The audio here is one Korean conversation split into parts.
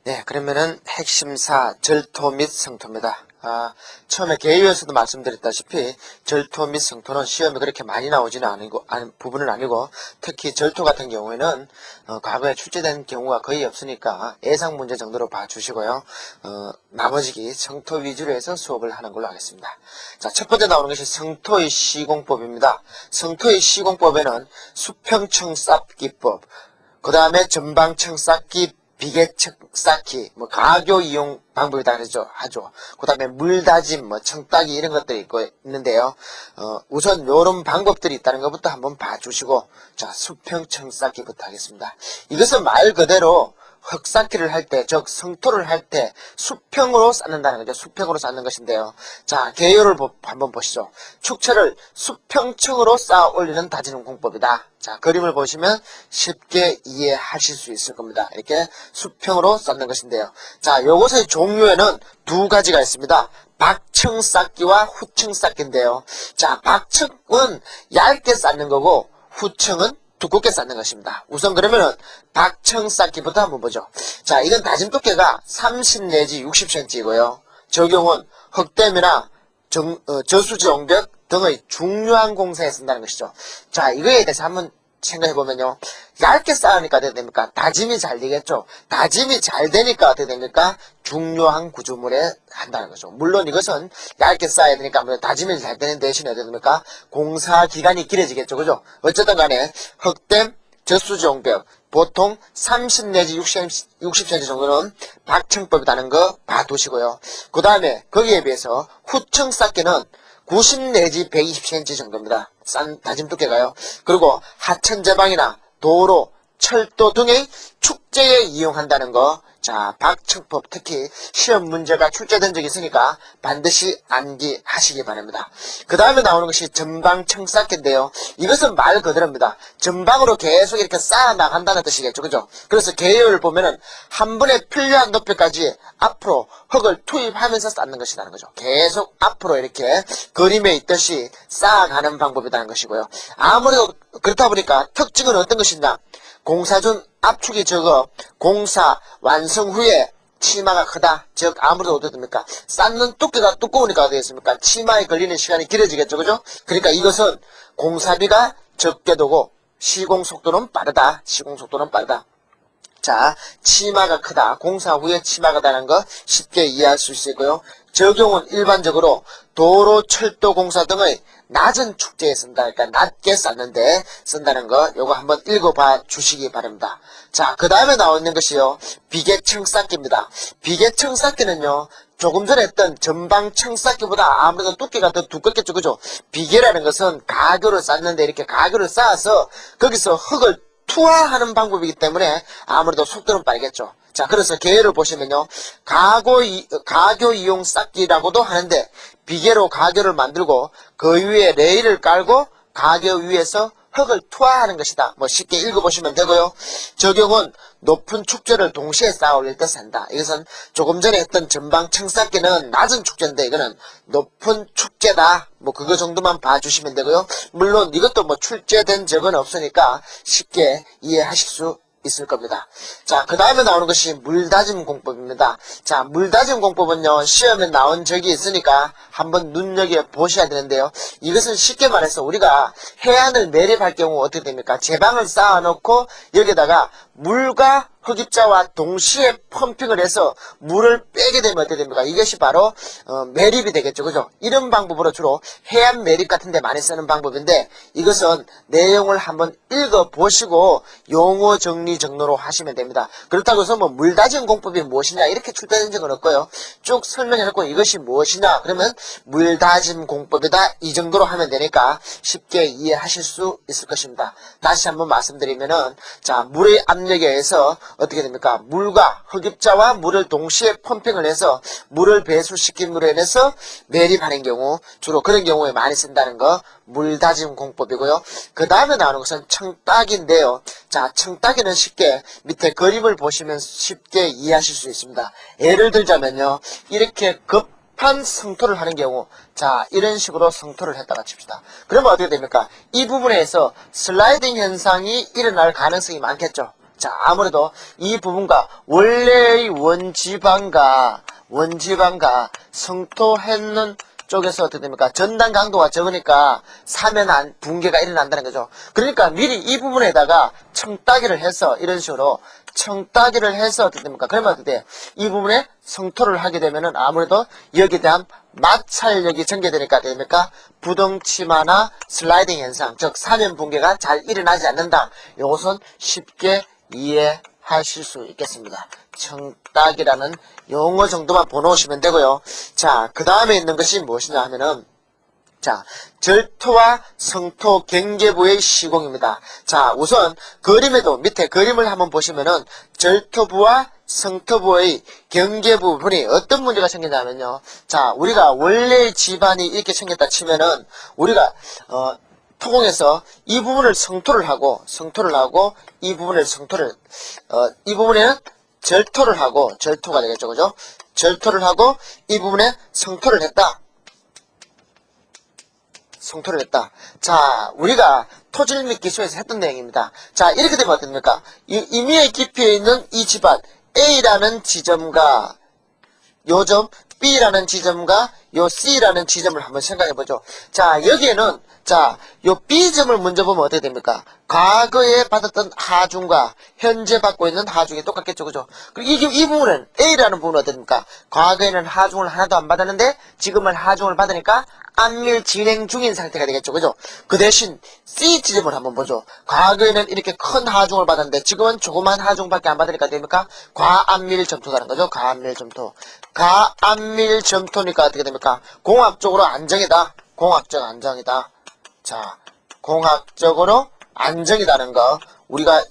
네, 그러면은 핵심사 절토 및 성토입니다. 처음에 개요에서도 말씀드렸다시피 절토 및 성토는 시험에 그렇게 많이 나오지는 부분은 아니고, 특히 절토 같은 경우에는 과거에 출제된 경우가 거의 없으니까 예상 문제 정도로 봐주시고요. 나머지 성토 위주로 해서 수업을 하는 걸로 하겠습니다. 자, 첫 번째 나오는 것이 성토의 시공법입니다. 성토의 시공법에는 수평청 쌓기법, 그 다음에 전방청 쌓기, 비계청 쌓기, 가교 이용 방법이 다 하죠. 그 다음에 물다짐, 청따기 이런 것들이 있는데요. 우선 요런 방법들이 있다는 것부터 한번 봐주시고, 자, 수평청 쌓기부터 하겠습니다. 이것은 말 그대로 흙쌓기를 할 때, 즉 성토를 할 때 수평으로 쌓는다는 거죠. 수평으로 쌓는 것인데요. 자, 개요를 한번 보시죠. 축체를 수평층으로 쌓아 올리는 다지는 공법이다. 자, 그림을 보시면 쉽게 이해하실 수 있을 겁니다. 이렇게 수평으로 쌓는 것인데요. 자, 요것의 종류에는 두 가지가 있습니다. 박층 쌓기와 후층 쌓기인데요. 자, 박층은 얇게 쌓는 거고 후층은 두껍게 쌓는 것입니다. 우선 그러면은 박층 쌓기부터 한번 보죠. 자, 이건 다짐 두께가 30 내지 60cm이고요. 적용은 흙댐이나 저수지 옹벽 등의 중요한 공사에 쓴다는 것이죠. 자, 이거에 대해서 한번 생각해보면요. 얇게 쌓으니까 어떻게 됩니까? 다짐이 잘 되겠죠. 다짐이 잘 되니까 어떻게 됩니까? 중요한 구조물에 한다는 거죠. 물론 이것은 얇게 쌓아야 되니까 다짐이 잘 되는 대신에 어떻게 됩니까? 공사 기간이 길어지겠죠. 그죠? 어쨌든 간에 흙댐, 저수지 옹벽 보통 30 내지 60cm 정도는 박층법이라는 거 봐두시고요. 그 다음에 거기에 비해서 후층 쌓기는 90 내지 120cm 정도입니다. 싼 다짐 두께가요. 그리고 하천 제방이나 도로, 철도 등의 축제에 이용한다는 거. 자, 박층법 특히 시험 문제가 출제된 적이 있으니까 반드시 암기하시기 바랍니다. 그 다음에 나오는 것이 전방층 쌓기인데요. 이것은 말 그대로입니다. 전방으로 계속 이렇게 쌓아 나간다는 뜻이겠죠. 그죠? 그래서 개요를 보면은 한 번에 필요한 높이까지 앞으로 흙을 투입하면서 쌓는 것이라는 거죠. 계속 앞으로 이렇게 그림에 있듯이 쌓아가는 방법이라는 것이고요. 아무래도 그렇다 보니까 특징은 어떤 것이냐? 공사 중 압축이 적어 공사 완성 후에 치마가 크다. 즉 아무래도 어떻게 됩니까? 쌓는 두께가 두꺼우니까 어떻게 됐습니까? 치마에 걸리는 시간이 길어지겠죠. 그죠? 그러니까 이것은 공사비가 적게 되고 시공 속도는 빠르다. 시공 속도는 빠르다. 자, 치마가 크다. 공사 후에 치마가 크다는 거 쉽게 이해할 수 있고요. 적용은 일반적으로 도로, 철도 공사 등의 낮은 축제에 쓴다. 그러니까 낮게 쌓는데 쓴다는 거 요거 한번 읽어봐 주시기 바랍니다. 자, 그 다음에 나오는 것이요. 비계층 쌓기입니다. 비계층 쌓기는요. 조금 전에 했던 전방층 쌓기보다 아무래도 두께가 더 두껍겠죠. 그죠? 비계라는 것은 가교를 쌓는데 이렇게 가교를 쌓아서 거기서 흙을 투하하는 방법이기 때문에 아무래도 속도는 빠르겠죠. 자, 그래서 개요를 보시면요. 가교 이용 쌓기라고도 하는데 비계로 가교를 만들고 그 위에 레일을 깔고 가교 위에서 흙을 투하하는 것이다. 쉽게 읽어보시면 되고요. 적용은 높은 축제를 동시에 쌓아 올릴 때 쓴다. 이것은 조금 전에 했던 전방층 쌓기는 낮은 축제인데 이거는 높은 축제다. 그거 정도만 봐주시면 되고요. 물론 이것도 출제된 적은 없으니까 쉽게 이해하실 수 있을 겁니다. 자, 그 다음에 나오는 것이 물다짐 공법입니다. 자, 물다짐 공법은요, 시험에 나온 적이 있으니까 한번 눈여겨보셔야 되는데요. 이것은 쉽게 말해서 우리가 해안을 매립할 경우 어떻게 됩니까? 제방을 쌓아놓고 여기다가 물과 흙입자와 동시에 펌핑을 해서 물을 빼게 되면 어떻게 됩니까? 이것이 바로 매립이 되겠죠. 그죠? 이런 방법으로 주로 해안 매립 같은 데 많이 쓰는 방법인데 이것은 내용을 한번 읽어보시고 용어 정리 정도로 하시면 됩니다. 그렇다고 해서 물다짐 공법이 무엇이냐 이렇게 출제된 적은 없고요. 쭉 설명해놓고 이것이 무엇이냐 그러면 물다짐 공법이다 이 정도로 하면 되니까 쉽게 이해하실 수 있을 것입니다. 다시 한번 말씀드리면은 자, 물의 압력에 의해서 어떻게 됩니까? 물과 흙입자와 물을 동시에 펌핑을 해서 물을 배수시킴으로 인해서 매립하는 경우 주로 그런 경우에 많이 쓴다는 거 물다짐 공법이고요. 그 다음에 나오는 것은 청따기인데요. 자, 청따기는 쉽게 밑에 그림을 보시면 쉽게 이해하실 수 있습니다. 예를 들자면요. 이렇게 급한 성토를 하는 경우 자, 이런 식으로 성토를 했다가 칩시다. 그러면 어떻게 됩니까? 이 부분에서 슬라이딩 현상이 일어날 가능성이 많겠죠. 자, 아무래도 이 부분과 원래의 원지방과 성토했는 쪽에서 어떻게 됩니까? 전단 강도가 적으니까 사면한 붕괴가 일어난다는 거죠. 그러니까 미리 이 부분에다가 청따기를 해서 이런 식으로 청따기를 해서 어떻게 됩니까? 그러면 어떻게 돼요? 이 부분에 성토를 하게 되면은 아무래도 여기에 대한 마찰력이 전개되니까 됩니까? 부동치마나 슬라이딩 현상, 즉 사면 붕괴가 잘 일어나지 않는다. 이것은 쉽게 이해하실 수 있겠습니다. 청따기라는 용어 정도만 보놓으시면 되고요. 자, 그 다음에 있는 것이 무엇이냐 하면은, 자, 절토와 성토 경계부의 시공입니다. 자, 우선 그림에도 밑에 그림을 한번 보시면은 절토부와 성토부의 경계 부분이 어떤 문제가 생기냐면요. 자, 우리가 원래 집안이 이렇게 생겼다 치면은 우리가 토공에서 이 부분을 성토를 하고 이 부분을 이 부분에는 절토를 하고 절토가 되겠죠. 그죠? 절토를 하고 이 부분에 성토를 했다. 자, 우리가 토질 및 기초에서 했던 내용입니다. 자, 이렇게 되면 어떻습니까? 임의의 깊이에 있는 이 집안 A라는 지점과 요 점, B라는 지점과 요 C라는 지점을 한번 생각해 보죠. 자, 여기에는 자, 요 B점을 먼저 보면 어떻게 됩니까? 과거에 받았던 하중과 현재 받고 있는 하중이 똑같겠죠. 그죠? 그리고 이 부분은 A라는 부분은 어떻게 됩니까? 과거에는 하중을 하나도 안 받았는데 지금은 하중을 받으니까 안밀 진행 중인 상태가 되겠죠. 그죠? 그 대신 C 지점을 한번 보죠. 과거에는 이렇게 큰 하중을 받았는데 지금은 조그만 하중밖에 안 받으니까 됩니까? 과안밀 점토라는 거죠. 과안밀 점토. 과안밀 점토니까 어떻게 됩니까? 공학적으로 안정이다. 공학적 안정이다. 자, 공학적으로 안정이라는 거 우리가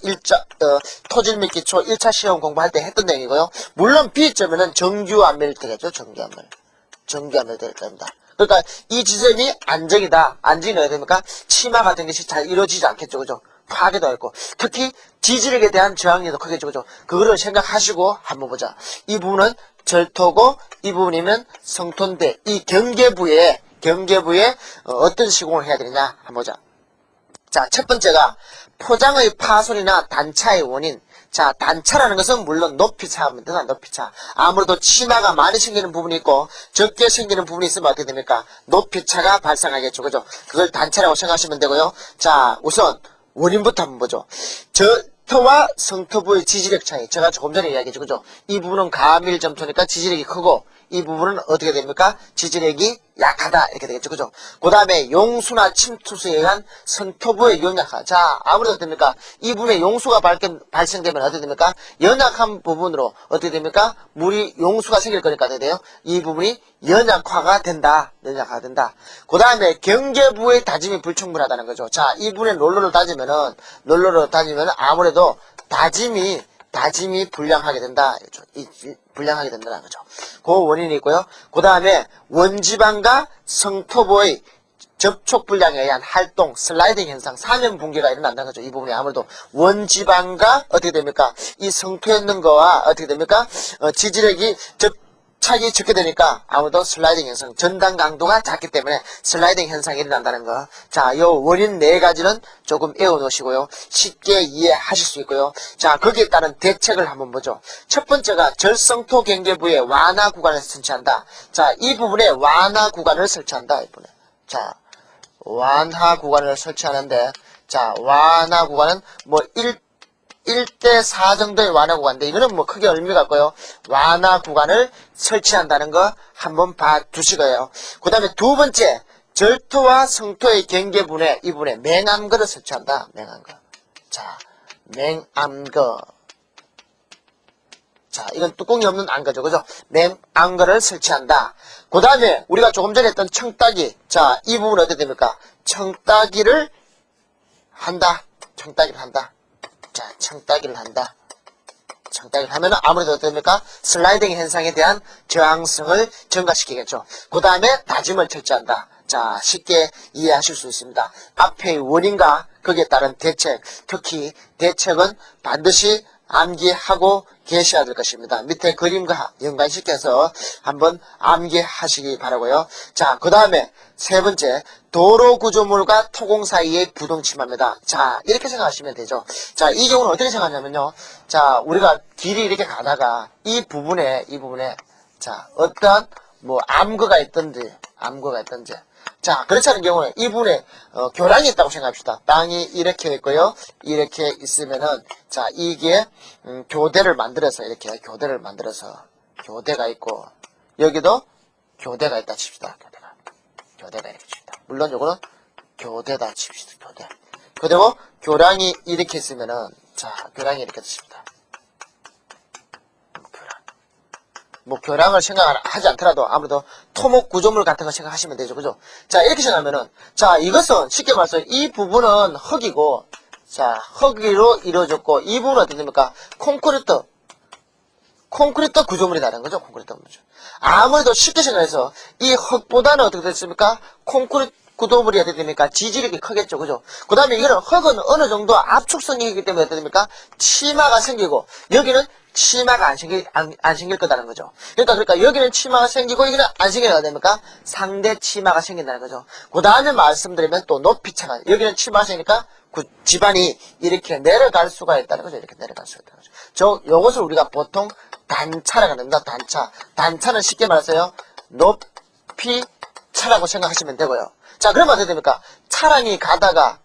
토질 및 기초 1차 시험 공부할 때 했던 내용이고요. 물론 B점에는 정규 안밀 되겠죠. 정규 안밀 될 겁니다. 그러니까 이 지점이 안정이다. 안정이 어떻게 됩니까? 치마 같은 것이 잘 이루어지지 않겠죠. 그죠? 파괴도 있고 특히 지질력에 대한 저항력도 크겠죠. 그죠? 그거를 생각하시고 한번 보자. 이 부분은 절토고 이 부분이면 성토인데 이 경계부에 어떤 시공을 해야 되느냐 한번 보자. 자, 첫 번째가 포장의 파손이나 단차의 원인. 자, 단차라는 것은 물론 높이차입니다. 높이차. 아무래도 치마가 많이 생기는 부분이 있고 적게 생기는 부분이 있으면 어떻게 됩니까? 높이차가 발생하겠죠. 그죠? 그걸 단차라고 생각하시면 되고요. 자, 우선 원인부터 한번 보죠. 절토와 성토부의 지지력 차이. 제가 조금 전에 이야기했죠. 그죠? 이 부분은 가밀 점토니까 지지력이 크고 이 부분은 어떻게 됩니까? 지지력이 약하다. 이렇게 되겠죠. 그죠? 그 다음에 용수나 침투수에 의한 성토부의 연약화. 자, 아무래도 됩니까? 이 부분에 용수가 발생되면 어떻게 됩니까? 연약한 부분으로 어떻게 됩니까? 물이 용수가 생길 거니까 어떻게 돼요? 이 부분이 연약화가 된다. 그 다음에 경계부의 다짐이 불충분하다는 거죠. 자, 이 부분에 롤러를 다지면은 아무래도 다짐이 불량하게 된다. 불량하게 된다는 거죠. 그 원인이 있고요. 그 다음에 원지방과 성토부의 접촉 불량에 의한 활동, 슬라이딩 현상, 사면 붕괴가 일어난다는 거죠. 이 부분이 아무래도 원지방과 어떻게 됩니까? 이 성토했는 거와 어떻게 됩니까? 지지력이 접착이 적게 되니까 아무래도 슬라이딩 현상, 전단 강도가 작기 때문에 슬라이딩 현상이 일어난다는 거. 자, 요 원인 네 가지는 조금 외워놓으시고요. 쉽게 이해하실 수 있고요. 자, 거기에 따른 대책을 한번 보죠. 첫 번째가 절성토 경계부에 완화 구간을 설치한다. 자, 이 부분에 완화 구간을 설치한다. 이번에. 자, 완화 구간을 설치하는데, 자, 완화 구간은 뭐 1대4 정도의 완화 구간인데 이거는 뭐 크게 의미가 없고요. 완화 구간을 설치한다는 거 한번 봐두시고요. 그 다음에 두 번째, 절토와 성토의 경계분에 이 부분에 맹암거를 설치한다. 맹암거. 자, 맹암거. 자, 이건 뚜껑이 없는 암거죠. 그죠? 맹암거를 설치한다. 그 다음에 우리가 조금 전에 했던 청따기. 자, 이 부분은 어떻게 됩니까? 청따기를 한다. 자, 청따기를 한다. 청따기를 하면 아무래도 어떻습니까? 슬라이딩 현상에 대한 저항성을 증가시키겠죠. 그 다음에 다짐을 철저한다. 자, 쉽게 이해하실 수 있습니다. 앞의 원인과 거기에 따른 대책, 특히 대책은 반드시 암기하고 계셔야 될 것입니다. 밑에 그림과 연관시켜서 한번 암기하시기 바라고요. 자, 그 다음에 세 번째, 도로 구조물과 토공 사이의 부동침입니다. 자, 이렇게 생각하시면 되죠. 자, 이 경우는 어떻게 생각하냐면요. 자, 우리가 길이 이렇게 가다가 이 부분에 자, 어떤 암거가 있던지 자, 그렇지 않은 경우는 이 부분에 교량이 있다고 생각합시다. 땅이 이렇게 있고요. 이렇게 있으면은 자, 이게 교대를 만들어서 이렇게 교대가 있고 여기도 교대가 있다 칩시다. 교대가 이렇게 칩시다. 물론 요거는 교대다 칩시다. 그리고 교량이 이렇게 있으면은 자, 교량이 이렇게 칩니다. 교량을 생각하지 않더라도 아무래도 토목 구조물 같은 거 생각하시면 되죠. 그죠? 자, 이렇게 생각하면은, 자, 이것은 쉽게 말해서 이 부분은 흙이고, 자, 흙으로 이루어졌고, 이 부분은 어떻게 됩니까? 콘크리트 구조물이라는 거죠. 콘크리트 구조물. 아무래도 쉽게 생각해서 이 흙보다는 어떻게 됐습니까? 콘크리트 구조물이 어떻게 됩니까? 지지력이 크겠죠. 그죠? 그 다음에 이거는 흙은 어느 정도 압축성이 있기 때문에 어떻게 됩니까? 치마가 생기고, 여기는 치마가 안 생길 거다는 거죠. 그러니까 여기는 치마가 생기고 여기는 안 생기게 됩니까? 상대 치마가 생긴다는 거죠. 그 다음에 말씀드리면 또 높이 차가 여기는 치마가 생기니까 그 집안이 이렇게 내려갈 수가 있다는 거죠. 이렇게 내려갈 수가 있다는 거죠. 요것을 우리가 보통 단차라고 합니다. 단차는 쉽게 말해서요. 높이 차라고 생각하시면 되고요. 자, 그러면 어떻게 됩니까? 차량이 가다가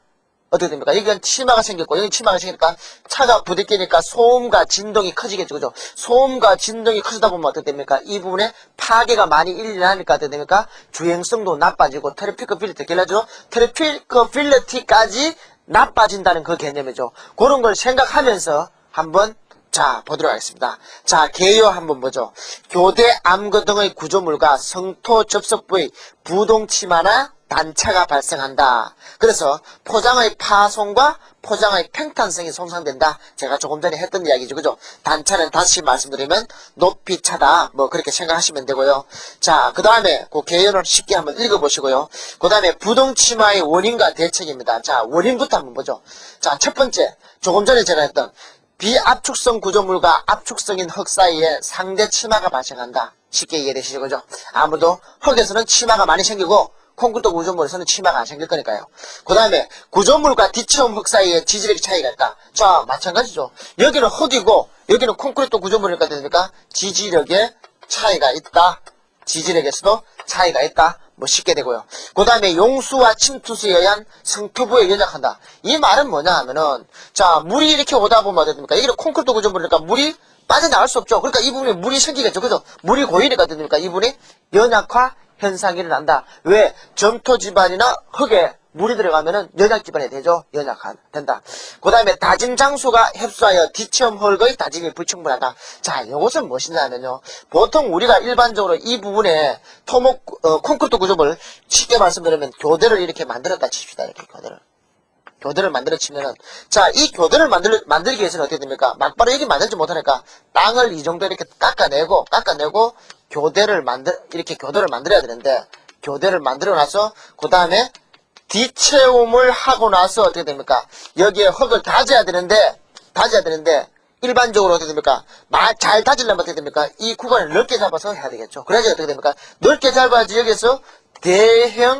어떻게 됩니까? 여기는 치마가 생겼고, 여기 치마가 생기니까 차가 부딪히니까 소음과 진동이 커지겠죠. 그죠? 소음과 진동이 커지다 보면 어떻게 됩니까? 이 부분에 파괴가 많이 일어나니까 어떻게 됩니까? 주행성도 나빠지고, 트래피커빌리티까지 나빠진다는 그 개념이죠. 그런 걸 생각하면서 한번 자, 보도록 하겠습니다. 자, 개요 한번 보죠. 교대 암거 등의 구조물과 성토 접속 부위 부동치마나 단차가 발생한다. 그래서 포장의 파손과 포장의 팽탄성이 손상된다. 제가 조금 전에 했던 이야기죠. 그죠? 단차는 다시 말씀드리면 높이 차다. 그렇게 생각하시면 되고요. 자, 그 다음에 그 개요를 쉽게 한번 읽어보시고요. 그 다음에 부동치마의 원인과 대책입니다. 자, 원인부터 한번 보죠. 자, 첫 번째, 조금 전에 제가 했던 비압축성 구조물과 압축성인 흙 사이에 상대 치마가 발생한다. 쉽게 이해되시죠? 그죠? 아무도 흙에서는 치마가 많이 생기고 콘크리트 구조물에서는 치마가 안 생길 거니까요. 그 다음에 구조물과 뒤체험 흙 사이에 지지력의 차이가 있다. 자, 마찬가지죠. 여기는 흙이고 여기는 콘크리트 구조물이니까 됩니까? 지지력의 차이가 있다. 지지력에서도 차이가 있다. 쉽게 되고요. 그 다음에 용수와 침투수에 의한 성토부에 연약한다. 이 말은 뭐냐 하면은 자, 물이 이렇게 오다 보면 어떻게 됩니까? 여기는 콘크리트 구조물이니까 물이 빠져나갈 수 없죠. 그러니까 이 부분에 물이 생기겠죠. 그죠? 물이 고이니까 어떻게 됩니까? 이 부분이 연약화 현상이 일어난다. 왜? 점토 집안이나 흙에 물이 들어가면은 연약 집안이 되죠. 된다. 그 다음에 다짐 장소가 흡수하여 뒤체험 흙의 다짐이 불충분하다. 자, 이것은 무엇이냐면요. 보통 우리가 일반적으로 이 부분에 콘크리트 구조물 쉽게 말씀드리면 교대를 이렇게 만들었다 칩시다. 이렇게 교대를 만들어 치면은 자, 이 교대를 만들기 위해서는 어떻게 됩니까? 막바로 여기 만들지 못하니까 땅을 이 정도 이렇게 깎아내고 이렇게 교대를 만들어야 되는데 교대를 만들어 놔서 그 다음에 뒤체험을 하고 나서 어떻게 됩니까? 여기에 흙을 다져야 되는데 일반적으로 어떻게 됩니까? 잘 다지려면 어떻게 됩니까? 이 구간을 넓게 잡아서 해야 되겠죠. 그래야지 어떻게 됩니까? 넓게 잡아야지 여기서 대형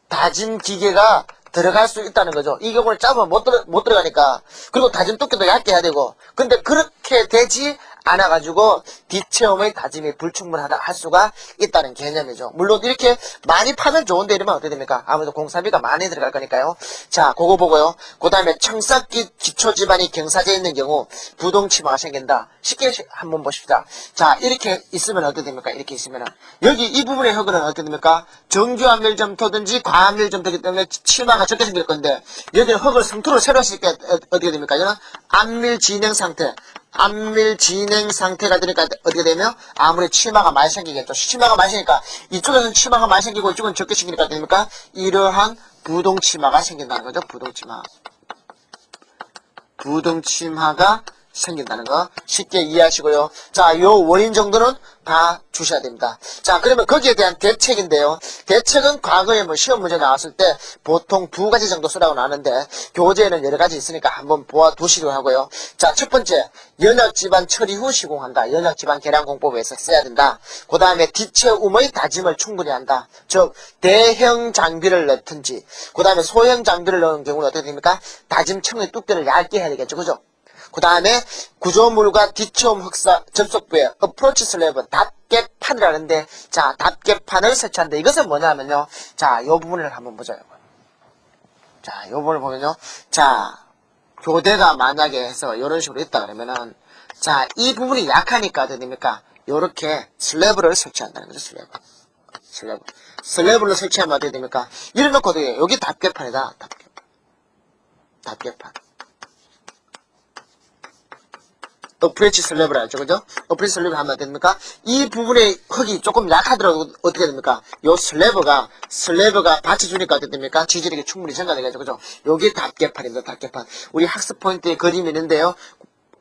다짐 기계가 들어갈 수 있다는 거죠. 이 경우를 잡으면 못 들어가니까. 그리고 다짐 두께도 얇게 해야 되고. 근데 그렇게 되지 않아가지고 뒤체험의 다짐이 불충분하다 할 수가 있다는 개념이죠. 물론 이렇게 많이 파면 좋은데 이러면 어떻게 됩니까? 아무래도 공사비가 많이 들어갈 거니까요. 자, 그거 보고요. 그 다음에 청사기 기초지반이 경사져 있는 경우 부동치마가 생긴다. 쉽게 한번 보십시다. 자, 이렇게 있으면 어떻게 됩니까? 이렇게 있으면은 여기 이 부분의 흙은 어떻게 됩니까? 정규 암밀점토든지 과암밀점토기 때문에 치마가 적게 생길 건데 여기는 흙을 성토로 새로 했을 때 어떻게 됩니까? 이거는 암밀 진행 상태가 되니까 어떻게 되면 아무리 치마가 많이 생기겠죠. 치마가 많이 생기니까 이쪽에서는 치마가 많이 생기고 이쪽은 적게 생기니까 어떻게 됩니까? 이러한 부동치마가 생긴다는 거죠. 부동치마가 생긴다는 거 쉽게 이해하시고요. 자, 요 원인 정도는 다 주셔야 됩니다. 자, 그러면 거기에 대한 대책인데요. 대책은 과거에 뭐 시험 문제 나왔을 때 보통 두 가지 정도 쓰라고 나왔는데 교재에는 여러 가지 있으니까 한번 보아 두시려 하고요. 자, 첫 번째, 연약지반 처리 후 시공한다. 연약지반 계량공법에서 써야 된다. 그 다음에 디체움의 다짐을 충분히 한다. 즉, 대형 장비를 넣든지, 그 다음에 소형 장비를 넣은 경우는 어떻게 됩니까? 다짐청의 두께를 얇게 해야 되겠죠. 그죠? 그 다음에 구조물과 디체움 흑사 접속부에 어프로치 슬랩은 닫개판이라는데, 자, 닫개판을 설치한다. 이것은 뭐냐면요. 자, 요 부분을 한번 보죠. 자, 요 부분을 보면요. 자, 교대가 만약에 해서 이런 식으로 있다 그러면은, 자, 이 부분이 약하니까 어떻게 됩니까? 요렇게 슬래브를 설치한다는 거죠. 슬래브를 설치하면 어떻게 됩니까? 이래 놓고 어떻게 해요? 여기 닫개판이다. 닫개판. 어프레치 슬래브를 하죠. 그죠? 어프레치 슬래브를 하면 됩니까? 이 부분에 흙이 조금 약하더라도 어떻게 됩니까? 요 슬래브가 받쳐주니까 어떻게 됩니까? 지지력이 충분히 증가되겠죠. 그죠? 요게 닫개판입니다. 닫개판. 우리 학습 포인트에 그림이 있는데요.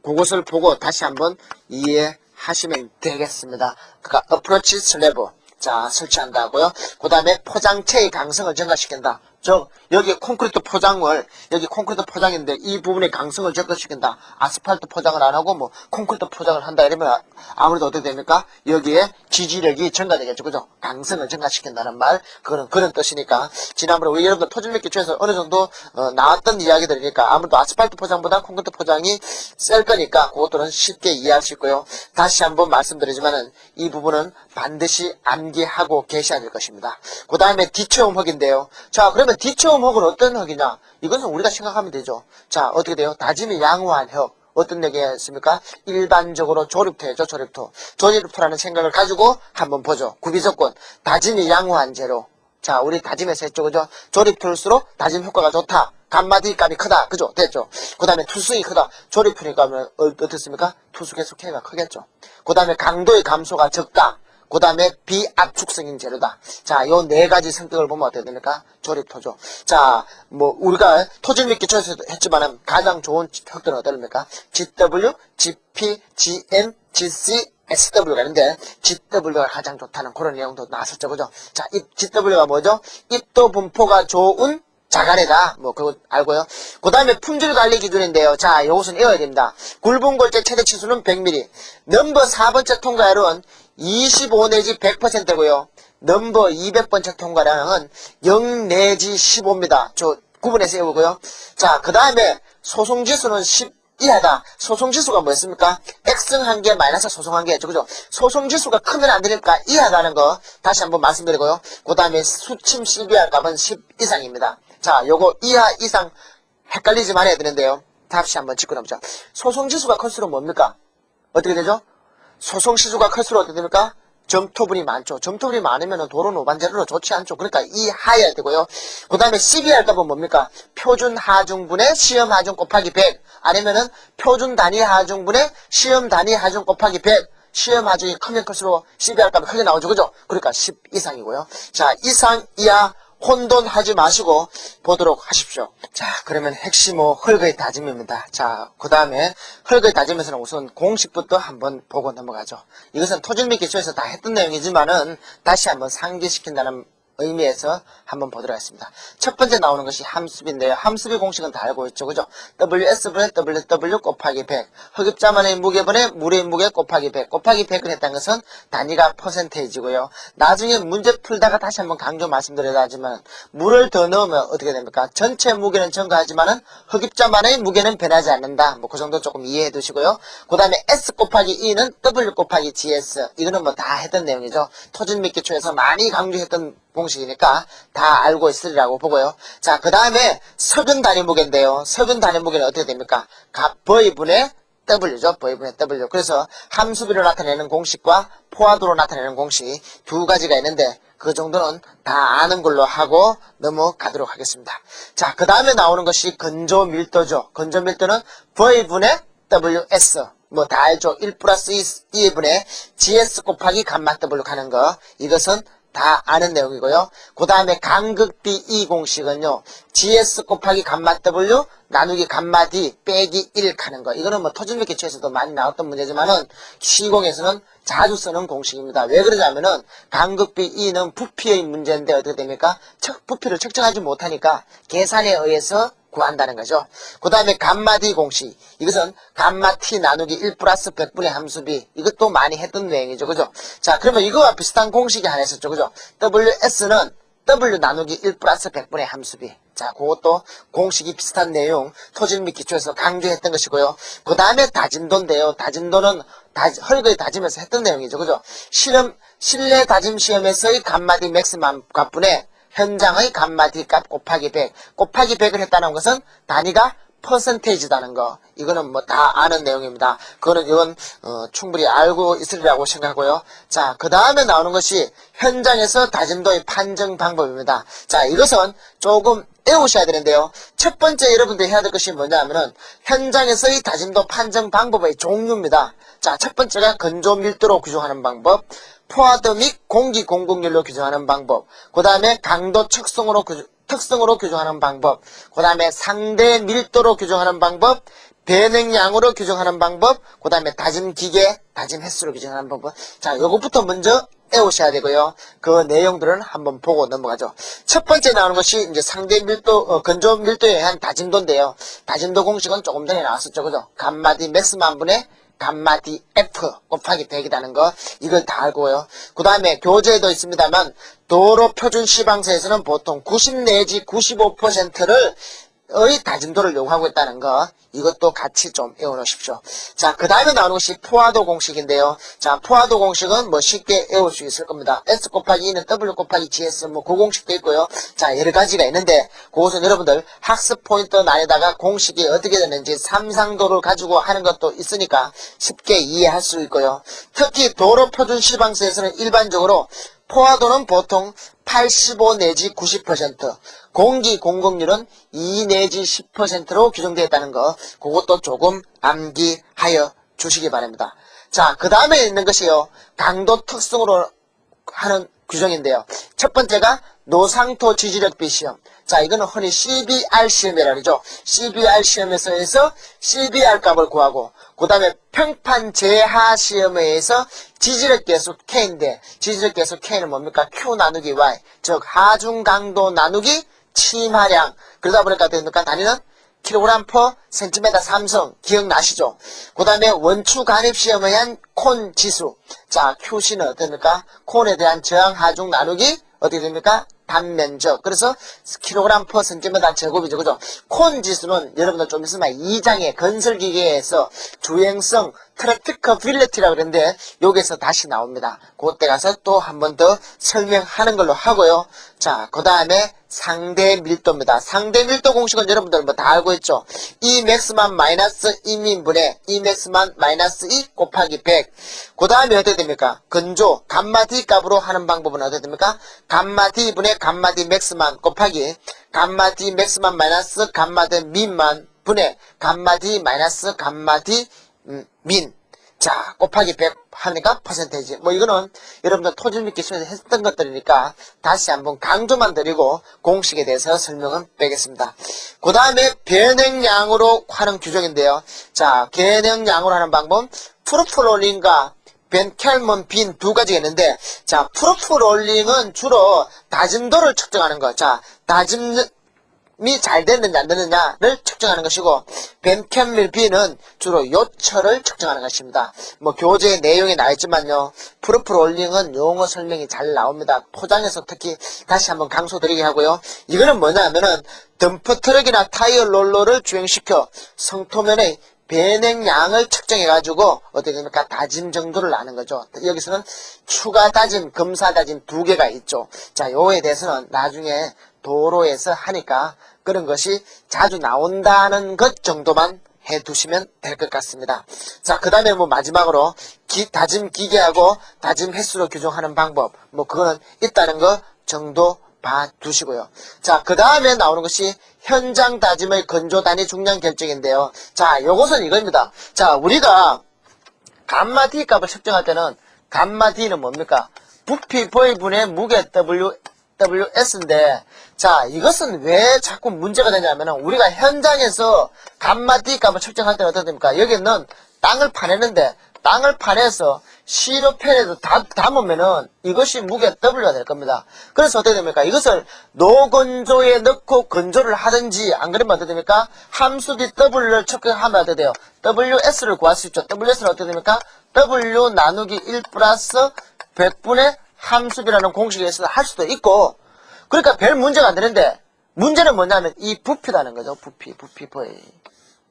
그것을 보고 다시 한번 이해하시면 되겠습니다. 그러니까 어프로치 슬래브. 자, 설치한다고요. 그 다음에 포장체의 강성을 증가시킨다. 즉, 여기 콘크리트 포장인데 이 부분의 강성을 증가시킨다. 아스팔트 포장을 안 하고 뭐 콘크리트 포장을 한다 이러면 아무래도 어떻게 됩니까? 여기에 지지력이 증가되겠죠. 그죠? 강성을 증가시킨다는 말. 그런 뜻이니까. 지난번에 우리 여러분들 토질력 기초에서 어느 정도 나왔던 이야기들이니까 아무래도 아스팔트 포장보다 콘크리트 포장이 셀 거니까 그것들은 쉽게 이해할 수 있고요. 다시 한번 말씀드리지만은 이 부분은 반드시 암기하고 계셔야 될 것입니다. 그 다음에 디체움 흙인데요. 자, 그러면 디체움 흙은 어떤 흙이냐? 이것은 우리가 생각하면 되죠. 자, 어떻게 돼요? 다짐이 양호한 흙. 어떤 얘기였습니까? 일반적으로 조립토죠, 조립토. 조립토라는 생각을 가지고 한번 보죠. 구비조건. 다짐이 양호한 재료. 자, 우리 다짐에서 했죠, 그죠? 조립토일수록 다짐 효과가 좋다. 간마디 값이 크다. 그죠? 됐죠? 그 다음에 투수이 크다. 조립토니까 어떻습니까? 투수 계속 K가 크겠죠. 그 다음에 강도의 감소가 적다. 그 다음에 비압축성인 재료다. 자, 요 네 가지 성격을 보면 어떻게 됩니까? 조립토죠. 자, 뭐, 우리가 토질및 기초에서 했지만은 가장 좋은 흙들은 어떨입니까? GW, GP, GM, GC, SW가 있는데, GW가 가장 좋다는 그런 내용도 나왔었죠. 그죠? 자, GW가 뭐죠? 입도 분포가 좋은 자간이다. 뭐, 그거 알고요. 그 다음에 품질 관리 기준인데요. 자, 이것은 외워야 됩니다. 굵은 골재 최대 치수는 100mm. 넘버 4번째 통과율은 25 내지 100%고요. 넘버 200번째 통과량은 0 내지 15입니다. 저 구분해서 외우고요. 자, 그 다음에 소송지수는 10 이하다. 소송지수가 뭐였습니까? X승 한 개 마이너스 소송 한 개였죠. 그죠? 소송지수가 크면 안 되니까 이하다는 거 다시 한번 말씀드리고요. 그 다음에 수침 CBR 값은 10 이상입니다. 자, 요거 이하 이상 헷갈리지 말아야 되는데요. 다시 한번 짚고 넘자. 소송지수가 클수록 뭡니까? 어떻게 되죠? 소송지수가 클수록 어떻게 됩니까? 점토분이 많죠. 점토분이 많으면 도로는 오반제로로 좋지 않죠. 그러니까 이하여야 되고요. 그 다음에 CBR 값은 뭡니까? 표준 하중분의 시험 하중 곱하기 100 아니면은 표준 단위 하중분의 시험 단위 하중 곱하기 100 시험 하중이 크면 클수록 CBR 값이 크게 나오죠. 그죠? 그러니까 10 이상이고요. 자, 이상 이하 혼돈하지 마시고 보도록 하십시오. 자, 그러면 핵심은 흙의 다짐입니다. 자, 그 다음에 흙의 다짐에서는 우선 공식부터 한번 보고 넘어가죠. 이것은 토질및 기초에서 다 했던 내용이지만은 다시 한번 상기시킨다는 의미에서 한번 보도록 하겠습니다. 첫 번째 나오는 것이 함수비인데요. 함수비 공식은 다 알고 있죠. 그죠? WS분의 WW 곱하기 100. 흑입자만의 무게분의 물의 무게 곱하기 100. 곱하기 100을 했다는 것은 단위가 퍼센테이지고요. 나중에 문제 풀다가 다시 한번 강조 말씀드려야 하지만 물을 더 넣으면 어떻게 됩니까? 전체 무게는 증가하지만은 흑입자만의 무게는 변하지 않는다. 뭐 그 정도 조금 이해해 두시고요. 그 다음에 S 곱하기 E는 W 곱하기 GS. 이거는 뭐 다 했던 내용이죠. 토질 및 기초에서 많이 강조했던 공식이니까 다 알고 있으리라고 보고요. 자, 그 다음에 석은 단위 무게인데요. 석은 단위 무게는 어떻게 됩니까? V분의 W죠. V분의 W. 그래서 함수비로 나타내는 공식과 포화도로 나타내는 공식 두 가지가 있는데 그 정도는 다 아는 걸로 하고 넘어가도록 하겠습니다. 자, 그 다음에 나오는 것이 건조 밀도죠. 건조 밀도는 V분의 WS. 뭐 다 알죠. 1 플러스 2분의 GS 곱하기 감마 W 가는 거. 이것은 다 아는 내용이고요. 그 다음에 간극비 이 공식은요. GS 곱하기 감마 W 나누기 감마 D 빼기 1 하는 거. 이거는 뭐 토준력 기초에서도 많이 나왔던 문제지만은 시공에서는 자주 쓰는 공식입니다. 왜 그러냐면은 간극비 E는 부피의 문제인데 어떻게 됩니까? 부피를 측정하지 못하니까 계산에 의해서 구한다는 거죠. 그 다음에 감마 D 공식. 이것은 감마 T 나누기 1 플러스 100분의 함수비. 이것도 많이 했던 내용이죠. 그죠? 자, 그러면 이거와 비슷한 공식이 하나 있었죠. 그죠? WS는 W 나누기 1 플러스 100분의 함수비. 자, 그것도 공식이 비슷한 내용 토질 및 기초에서 강조했던 것이고요. 그 다음에 다짐도인데요. 다짐도는 헐거에 다짐에서 했던 내용이죠. 그죠? 실내 다짐 시험에서의 감마 D 맥스만 값분의 현장의 감마 D 값 곱하기 100. 곱하기 100을 했다는 것은 단위가 퍼센테이지다는 거. 이거는 뭐 다 아는 내용입니다. 이건 충분히 알고 있으리라고 생각하고요. 자, 그 다음에 나오는 것이 현장에서 다짐도의 판정 방법입니다. 자, 이것은 조금 외우셔야 되는데요. 첫 번째 여러분들이 해야 될 것이 뭐냐 하면은 현장에서의 다짐도 판정 방법의 종류입니다. 자, 첫 번째가 건조 밀도로 규정하는 방법, 포화도 및 공기 공급률로 규정하는 방법, 그 다음에 강도 특성으로 규정하는 방법, 그 다음에 상대 밀도로 규정하는 방법, 배능량으로 규정하는 방법, 그 다음에 다짐 기계, 다짐 횟수로 규정하는 방법. 자, 요것부터 먼저 외우셔야 되고요. 그 내용들은 한번 보고 넘어가죠. 첫 번째 나오는 것이 이제 상대 밀도, 건조 밀도에 의한 다짐도인데요. 다짐도 공식은 조금 전에 나왔었죠. 그죠? 감마 D 맥스만 분의 감마 D F 곱하기 100이라는 거, 이걸 다 알고요. 그 다음에 교재에도 있습니다만, 도로 표준 시방서에서는 보통 90 내지 95%를 의 다짐도를 요구하고 있다는 거, 이것도 같이 좀 외워놓으십시오. 자, 그 다음에 나오는 것이 포화도 공식인데요. 자, 포화도 공식은 뭐 쉽게 외울 수 있을 겁니다. S 곱하기 E는 W 곱하기 GS 뭐 그 공식도 있고요. 자, 여러 가지가 있는데 그것은 여러분들 학습 포인트 안에다가 공식이 어떻게 되는지 상상도를 가지고 하는 것도 있으니까 쉽게 이해할 수 있고요. 특히 도로 표준 시방서에서는 일반적으로 포화도는 보통 85 내지 90%, 공기 공급률은 2 내지 10%로 규정되어 있다는 거, 그것도 조금 암기하여 주시기 바랍니다. 자, 그 다음에 있는 것이요, 강도 특성으로 하는 규정인데요. 첫 번째가 노상토 지지력비 시험. 자, 이거는 흔히 CBR 시험이라고 그러죠. CBR 시험에서 CBR 값을 구하고, 그 다음에 평판 제하 시험에 의해서 지지력 계수 K인데, 지지력 계수 K는 뭡니까? Q 나누기 Y. 즉, 하중 강도 나누기 침하량. 그러다 보니까 됩니까? 단위는 kg per cm 삼성. 기억나시죠? 그 다음에 원추 간입 시험에 의한 콘 지수. 자, QC는 어떻습니까? 콘에 대한 저항 하중 나누기 어떻게 됩니까? 단면적. 그래서 kg per cm 제곱이죠. 그죠? 콘 지수는 여러분들 좀 있으면 2장의 건설기계에서 주행성 트래픽커빌리티라고 그러는데 여기서 다시 나옵니다. 그때 가서 또 한 번 더 설명하는 걸로 하고요. 자, 그 다음에 상대 밀도입니다. 상대 밀도 공식은 여러분들 뭐 다 알고 있죠. E 맥스만 마이너스 2민분의 E 맥스만 마이너스 2 곱하기 100. 그 다음에 어떻게 됩니까? 건조 감마 D 값으로 하는 방법은 어떻게 됩니까? 감마 D 분의 감마 D 맥스만 곱하기 감마 D 맥스만 마이너스 감마 D 민만 분의 감마 D 마이너스 감마 D 민. 자, 곱하기 100 하니까 퍼센테이지. 뭐 이거는 여러분들 토질 및 기술에서 했던 것들이니까 다시 한번 강조만 드리고 공식에 대해서 설명은 빼겠습니다. 그 다음에 변행량으로 하는 규정인데요. 자, 변행량으로 하는 방법, 프로프롤링과 벤켈먼 빈 두 가지가 있는데, 자, 프로프롤링은 주로 다짐도를 측정하는 거. 자, 다짐이 잘 됐느냐 안 됐느냐를 측정하는 것이고, 벤캠밀 B는 주로 요철을 측정하는 것입니다. 뭐 교재 내용에 나있지만요, 프로프롤링은 용어 설명이 잘 나옵니다. 포장에서 특히 다시 한번 강조드리게 하고요. 이거는 뭐냐 하면은 덤프트럭이나 타이어 롤러를 주행시켜 성토면의 변행량을 측정해가지고 어떻게 됩니까? 다짐 정도를 아는 거죠. 여기서는 추가 다짐, 검사 다짐 두 개가 있죠. 자, 요거에 대해서는 나중에 도로에서 하니까 그런 것이 자주 나온다는 것 정도만 해두시면 될 것 같습니다. 자, 그 다음에 뭐 마지막으로 다짐 기계하고 다짐 횟수로 규정하는 방법, 뭐 그거는 있다는 거 정도 봐두시고요. 자, 그 다음에 나오는 것이 현장 다짐의 건조 단위 중량 결정인데요. 자, 요것은 이겁니다. 자, 우리가 감마 D 값을 측정할 때는 감마 D는 뭡니까? 부피 V분의 무게 WS인데, 자, 이것은 왜 자꾸 문제가 되냐면은, 우리가 현장에서 감마, D값을 측정할 때는 어떻게 됩니까? 여기는 땅을 파내는데, 땅을 파내서 시로펜에도 담으면은 이것이 무게 W가 될 겁니다. 그래서 어떻게 됩니까? 이것을 노건조에 넣고 건조를 하든지, 안 그러면 어떻게 됩니까? 함수비 W를 측정하면 어떻게 돼요? WS를 구할 수 있죠. WS는 어떻게 됩니까? W 나누기 1 플러스 100분의 함수비라는 공식에 있어서 할 수도 있고, 그러니까 별 문제가 안 되는데, 문제는 뭐냐면 이 부피라는 거죠. 부피 V.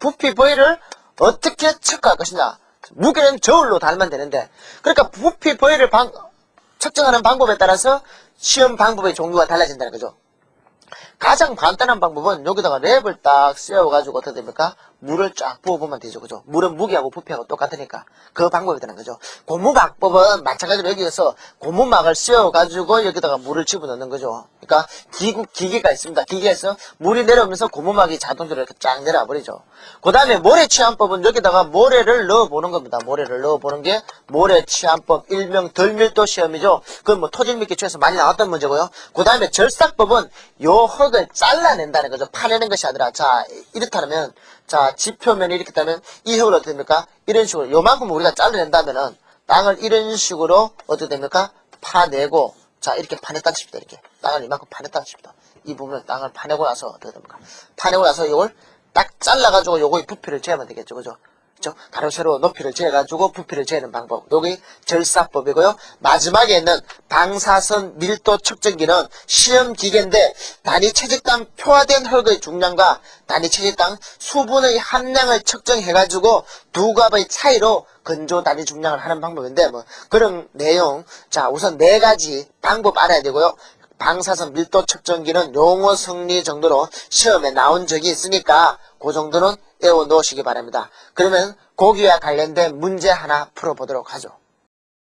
부피 V를 어떻게 체크할 것이냐. 무게는 저울로 달면 되는데, 그러니까 부피 V를 측정하는 방법에 따라서 시험 방법의 종류가 달라진다는 거죠. 가장 간단한 방법은 여기다가 랩을 딱 씌워가지고 어떻게 됩니까? 물을 쫙 부어보면 되죠. 그죠? 물은 무게하고 부피하고 똑같으니까. 그 방법이 되는 거죠. 고무막법은 마찬가지로 여기에서 고무막을 씌워가지고 여기다가 물을 집어넣는 거죠. 그러니까 기계가 있습니다. 기계에서 물이 내려오면서 고무막이 자동적으로 이렇게 쫙 내려버리죠. 그 다음에 모래취함법은 여기다가 모래를 넣어보는 겁니다. 모래를 넣어보는 게 모래취함법 일명 덜밀도 시험이죠. 그건 뭐 토질미끼 취해서 많이 나왔던 문제고요. 그 다음에 절삭법은 요 흙을 잘라낸다는 거죠. 파내는 것이 아니라, 자, 이렇다면, 자, 지표면이 이렇게 따면 이 흙을 어떻게 됩니까? 이런 식으로 요만큼 우리가 잘라낸다면은 땅을 이런 식으로 어떻게 됩니까? 파내고, 자, 이렇게 파냈다 칩니다. 이렇게 땅을 이만큼 파냈다 칩니다. 이 부분을 땅을 파내고 나서 어떻게 됩니까? 파내고 나서 이걸 딱 잘라가지고 요거의 부피를 재면 되겠죠. 그죠? 가로 세로 높이를 재가지고 부피를 재는 방법. 여기 절삭법이고요. 마지막에 있는 방사선 밀도 측정기는 시험 기계인데, 단위 채직당 표화된 흙의 중량과 단위 채직당 수분의 함량을 측정해가지고 두 값의 차이로 건조 단위 중량을 하는 방법인데, 뭐 그런 내용. 자, 우선 네 가지 방법 알아야 되고요. 방사선 밀도 측정기는 용어 성리 정도로 시험에 나온 적이 있으니까 그 정도는 외워 놓으시기 바랍니다. 그러면 거기와 관련된 문제 하나 풀어보도록 하죠.